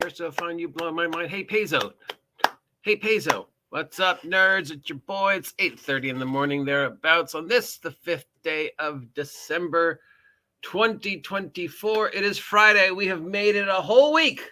First I'll find you blowing my mind. Hey, PAIZO. Hey, PAIZO. What's up, nerds? It's your boy. It's 8:30 in the morning thereabouts on this, the 5th day of December, 2024. It is Friday. We have made it a whole week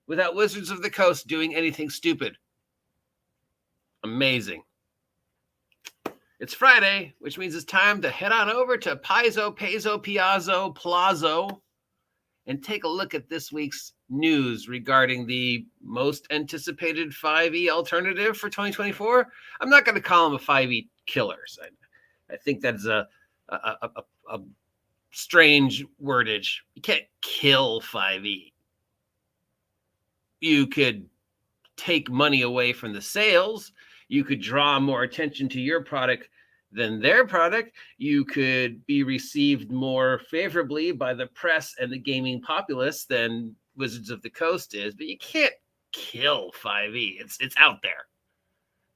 without Wizards of the Coast doing anything stupid. Amazing. It's Friday, which means it's time to head on over to PAIZO, Plazo, and take a look at this week's news regarding the most anticipated 5e alternative for 2024. I'm not going to call them a 5e killers. I think that's a strange wordage. You can't kill 5e. You could take money away from the sales. You could draw more attention to your product than their product. You could be received more favorably by the press and the gaming populace than Wizards of the Coast is, but you can't kill 5e. It's out there.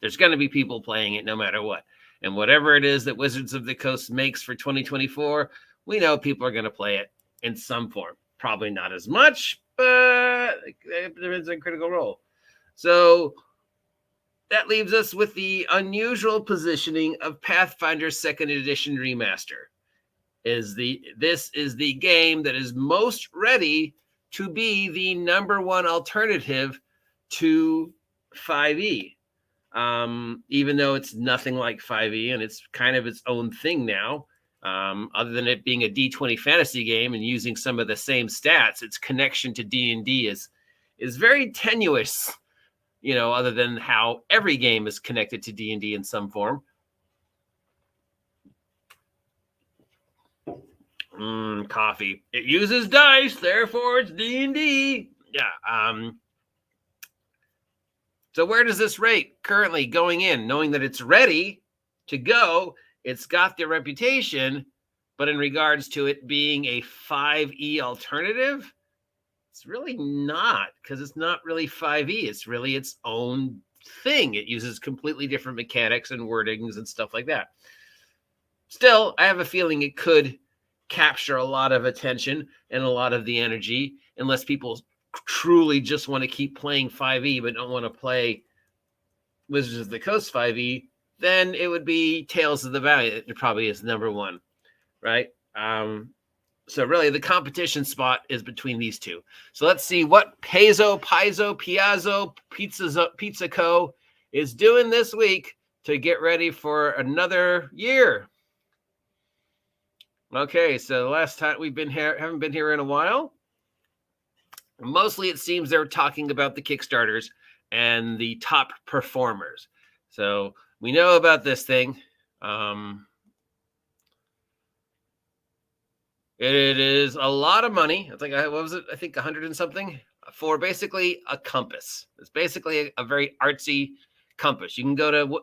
There's going to be people playing it no matter what. And whatever it is that Wizards of the Coast makes for 2024, we know people are going to play it in some form. Probably not as much, but it's a Critical Role. So that leaves us with the unusual positioning of Pathfinder 2nd Edition Remaster. This is the game that is most ready to be the number one alternative to 5e. Even though it's nothing like 5e and it's kind of its own thing now, other than it being a D20 fantasy game and using some of the same stats, its connection to D&D is very tenuous. You know, other than how every game is connected to D&D in some form. Coffee. It uses dice, therefore it's D&D. Yeah. So where does this rate currently going in? Knowing that it's ready to go, it's got the reputation, but in regards to it being a 5e alternative, it's really not, because it's not really 5e. It's really its own thing. It uses completely different mechanics and wordings and stuff like that. Still, I have a feeling it could capture a lot of attention and a lot of the energy, unless people truly just want to keep playing 5e but don't want to play Wizards of the Coast 5e. Then it would be Tales of the Valiant. It probably is number one, right? So really, the competition spot is between these two. So let's see what PAIZO, Pizza Co. is doing this week to get ready for another year. Okay, so the last time we've been here, haven't been here in a while. Mostly, it seems they're talking about the Kickstarters and the top performers. So we know about this thing. It is a lot of money. It's like, what was it? I think 100 and something for basically a compass. It's basically a very artsy compass. You can go to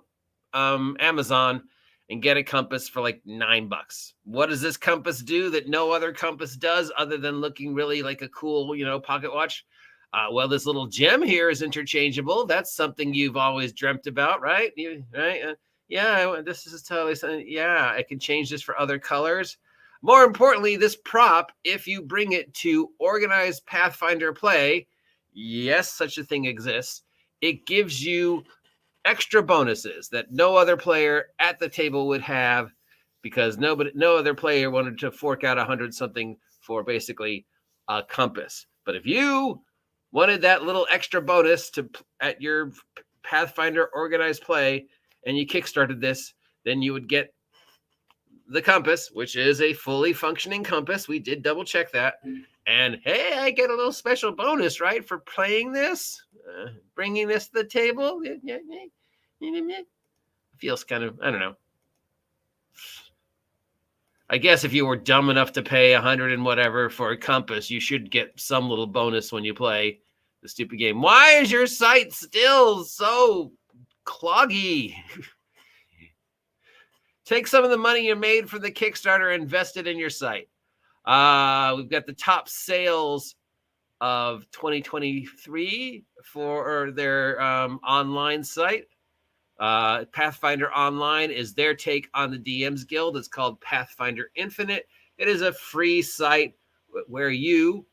Amazon and get a compass for like $9. What does this compass do that no other compass does other than looking really like a cool, pocket watch? Well, this little gem here is interchangeable. That's something you've always dreamt about, right? Right? Yeah, this is totally something. Yeah, I can change this for other colors. More importantly, this prop, if you bring it to organized Pathfinder play, yes, such a thing exists, it gives you extra bonuses that no other player at the table would have, because no other player wanted to fork out 100 something for basically a compass. But if you wanted that little extra bonus at your Pathfinder organized play and you kickstarted this, then you would get the compass, which is a fully functioning compass. We did double check that. And hey, I get a little special bonus, right, for playing this, bringing this to the table. Feels kind of, I don't know. I guess if you were dumb enough to pay 100 and whatever for a compass, you should get some little bonus when you play the stupid game. Why is your site still so cloggy? Take some of the money you made from the Kickstarter and invest it in your site. We've got the top sales of 2023 for their online site. Pathfinder Online is their take on the DM's Guild. It's called Pathfinder Infinite. It is a free site where you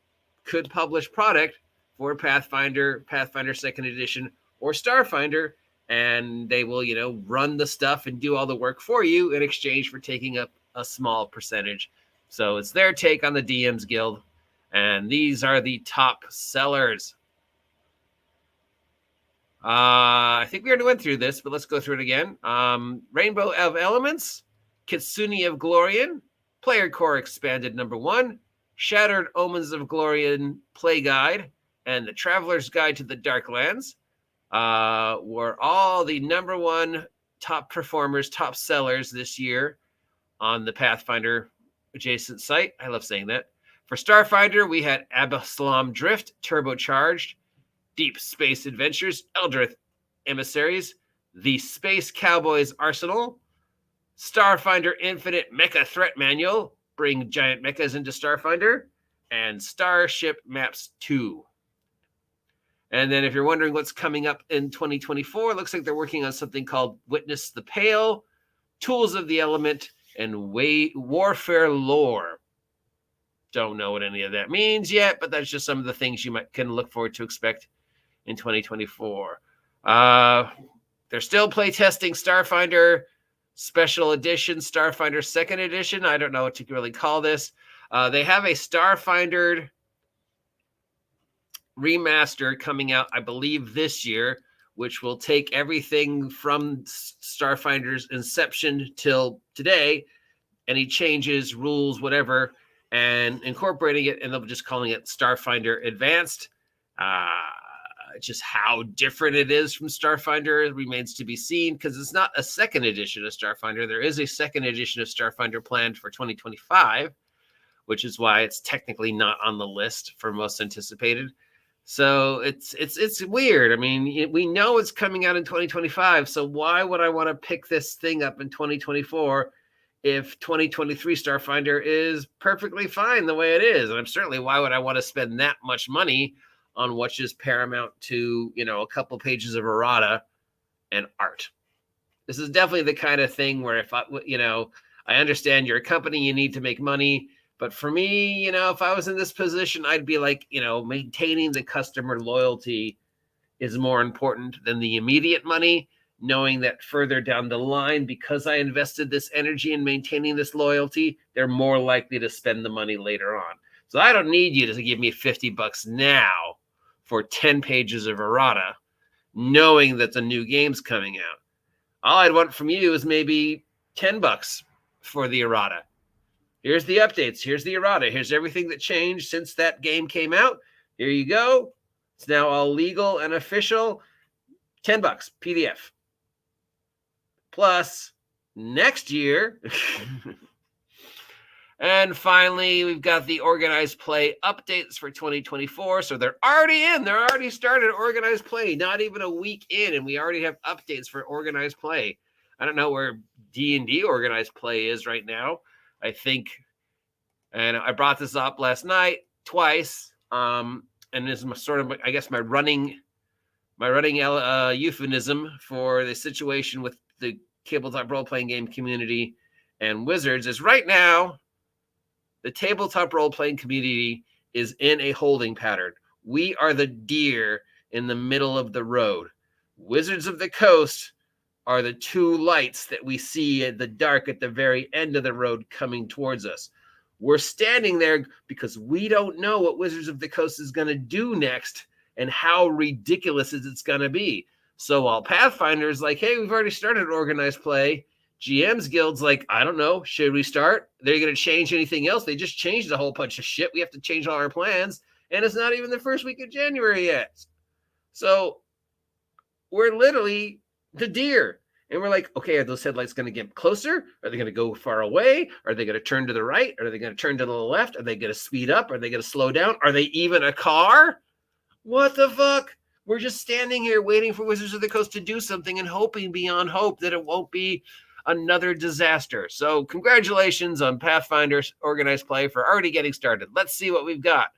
could publish product for Pathfinder, Pathfinder 2nd Edition, or Starfinder, and they will, run the stuff and do all the work for you in exchange for taking up a small percentage. So it's their take on the DM's Guild, and these are the top sellers. I think we already went through this, but let's go through it again. Rainbow of Elements, Kitsune of Glorian, Player Core Expanded #1, Shattered Omens of Glorian Play Guide, and The Traveler's Guide to the Darklands were all the #1 top performers, top sellers this year on the Pathfinder adjacent site. I love saying that. For Starfinder, we had Absalom Drift, Turbocharged, Deep Space Adventures, Eldrith Emissaries, The Space Cowboys Arsenal, Starfinder Infinite Mecha Threat Manual, Bring Giant Mechas into Starfinder, and Starship Maps 2. And then if you're wondering what's coming up in 2024, it looks like they're working on something called Witness the Pale, Tools of the Element, and Warfare Lore. Don't know what any of that means yet, but that's just some of the things you can look forward to expect in 2024. They're still playtesting Starfinder Special Edition, Starfinder 2nd Edition. I don't know what to really call this. They have a Starfinder Remaster coming out, I believe, this year, which will take everything from Starfinder's inception till today, any changes, rules, whatever, and incorporating it, and they'll be just calling it Starfinder Advanced. Just how different it is from Starfinder remains to be seen, because it's not a 2nd edition of Starfinder. There is a 2nd edition of Starfinder planned for 2025, which is why it's technically not on the list for most anticipated. So it's weird. I mean, we know it's coming out in 2025, so why would I want to pick this thing up in 2024 if 2023 Starfinder is perfectly fine the way it is? And certainly, why would I want to spend that much money on what's just paramount to, a couple pages of errata and art? This is definitely the kind of thing where if I understand you're a company, you need to make money. But for me, if I was in this position, I'd be like, maintaining the customer loyalty is more important than the immediate money, knowing that further down the line, because I invested this energy in maintaining this loyalty, they're more likely to spend the money later on. So I don't need you to give me $50 now for 10 pages of errata, knowing that the new game's coming out. All I'd want from you is maybe $10 for the errata. Here's the updates. Here's the errata. Here's everything that changed since that game came out. Here you go. It's now all legal and official. $10 PDF. Plus, next year. And finally, we've got the Organized Play updates for 2024. So they're already in. They're already started Organized Play. Not even a week in, and we already have updates for Organized Play. I don't know where D&D Organized Play is right now. I think, and I brought this up last night twice, and this is sort of, I guess, my running euphemism for the situation with the tabletop role-playing game community and Wizards is right now, the tabletop role-playing community is in a holding pattern. We are the deer in the middle of the road. Wizards of the Coast are the two lights that we see at the dark at the very end of the road coming towards us. We're standing there because we don't know what Wizards of the Coast is going to do next and how ridiculous it's going to be. So while Pathfinder's like, hey, we've already started Organized Play, GM's Guild's like, I don't know, should we start? They're going to change anything else? They just changed a whole bunch of shit. We have to change all our plans, and it's not even the first week of January yet. So we're literally the deer. And we're like, okay, are those headlights going to get closer? Are they going to go far away? Are they going to turn to the right? Are they going to turn to the left? Are they going to speed up? Are they going to slow down? Are they even a car? What the fuck? We're just standing here waiting for Wizards of the Coast to do something and hoping beyond hope that it won't be another disaster. So congratulations on Pathfinder's Organized Play for already getting started. Let's see what we've got.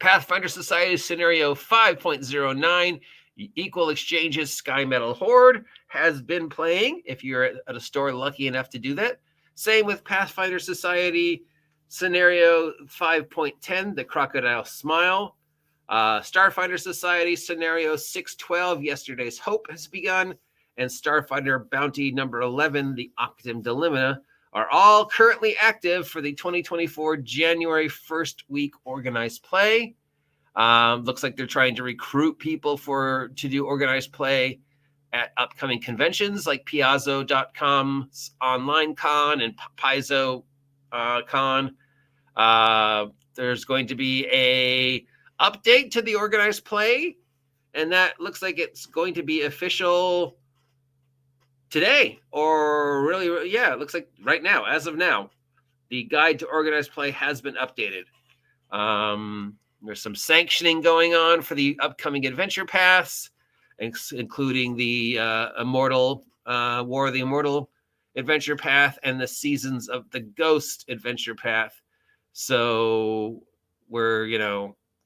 Pathfinder Society Scenario 5.09, Equal Exchanges Sky Metal Horde has been playing, if you're at a store lucky enough to do that. Same with Pathfinder Society Scenario 5.10, The Crocodile Smile. Starfighter Society Scenario 612, Yesterday's Hope, has begun. And Starfighter Bounty number 11, The Octim Dilemma, are all currently active for the 2024 January 1st week organized play. Looks like they're trying to recruit people to do organized play at upcoming conventions like Piazzo.com's online con and PAIZO con. There's going to be a update to the organized play, and that looks like it's going to be official today, or really, yeah, it looks like right now, as of now. The guide to organized play has been updated. There's some sanctioning going on for the upcoming adventure paths, including the Immortal War of the Immortal adventure path and the Seasons of the Ghost adventure path. So we're,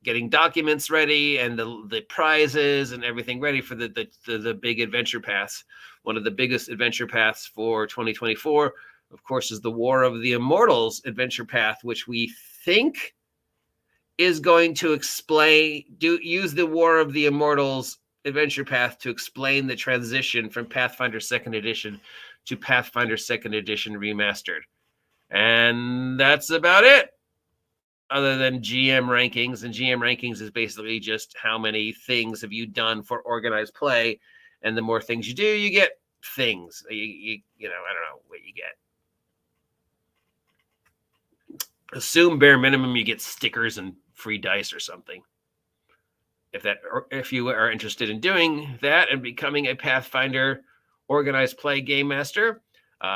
getting documents ready and the prizes and everything ready for the big adventure paths. One of the biggest adventure paths for 2024, of course, is the War of the Immortals adventure path, which we think is going to use the War of the Immortals adventure path to explain the transition from Pathfinder 2nd Edition to Pathfinder 2nd Edition Remastered. And that's about it, other than GM rankings. And GM rankings is basically just how many things have you done for organized play. And the more things you do, you get things. I don't know what you get. Assume bare minimum you get stickers and free dice or something. If you are interested in doing that and becoming a Pathfinder organized play game master,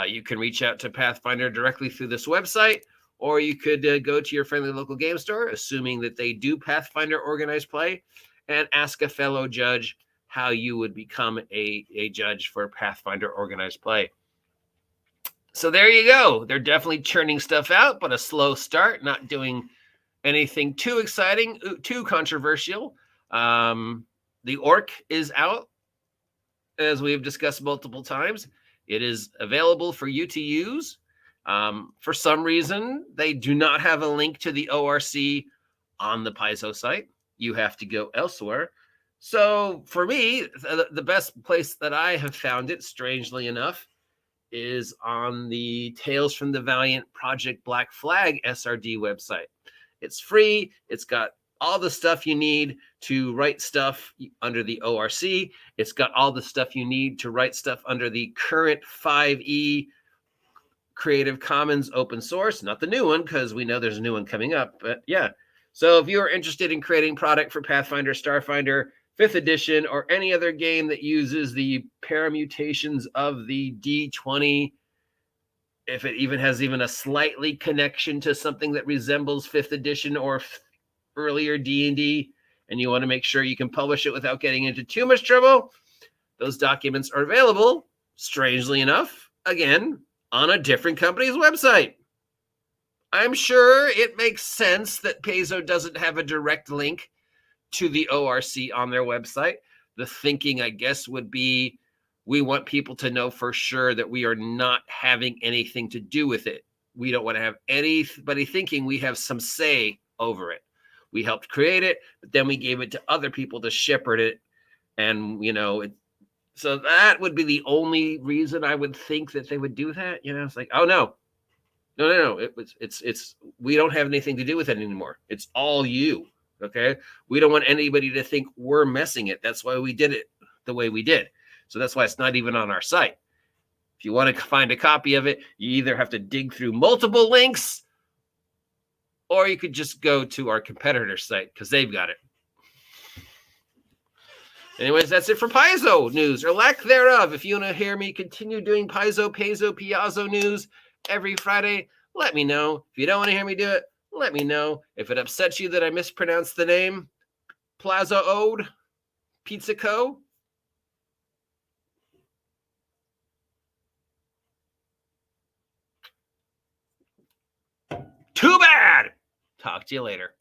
you can reach out to Pathfinder directly through this website, or you could go to your friendly local game store, assuming that they do Pathfinder organized play, and ask a fellow judge how you would become a judge for Pathfinder organized play. So there you go. They're definitely churning stuff out, but a slow start, not doing anything too exciting, too controversial. The Orc is out, as we have discussed multiple times. It is available for you to use. For some reason, they do not have a link to the ORC on the PAIZO site. You have to go elsewhere. So for me, the best place that I have found it, strangely enough, is on the Tales from the Valiant Project Black Flag SRD website. It's free. It's got all the stuff you need to write stuff under the ORC. It's got all the stuff you need to write stuff under the current 5e Creative Commons open source, not the new one, because we know there's a new one coming up. But yeah, so if you are interested in creating product for Pathfinder, Starfinder, 5th edition, or any other game that uses the paramutations of the D20, if it even has a slightly connection to something that resembles 5th edition or earlier D&D, and you want to make sure you can publish it without getting into too much trouble, those documents are available, strangely enough, again, on a different company's website. I'm sure it makes sense that PAIZO doesn't have a direct link to the ORC on their website. The thinking, I guess, would be we want people to know for sure that we are not having anything to do with it. We don't want to have anybody thinking we have some say over it. We helped create it, but then we gave it to other people to shepherd it. And, so that would be the only reason I would think that they would do that. It's like, oh, no. It's we don't have anything to do with it anymore. It's all you. Okay. We don't want anybody to think we're messing it. That's why we did it the way we did. So that's why it's not even on our site. If you want to find a copy of it, you either have to dig through multiple links, or you could just go to our competitor site because they've got it. Anyways, that's it for PAIZO news, or lack thereof. If you want to hear me continue doing PAIZO, Piazzo news every Friday, let me know. If you don't want to hear me do it, let me know. If it upsets you that I mispronounced the name, Plaza Ode, Pizza Co. Too bad. Talk to you later.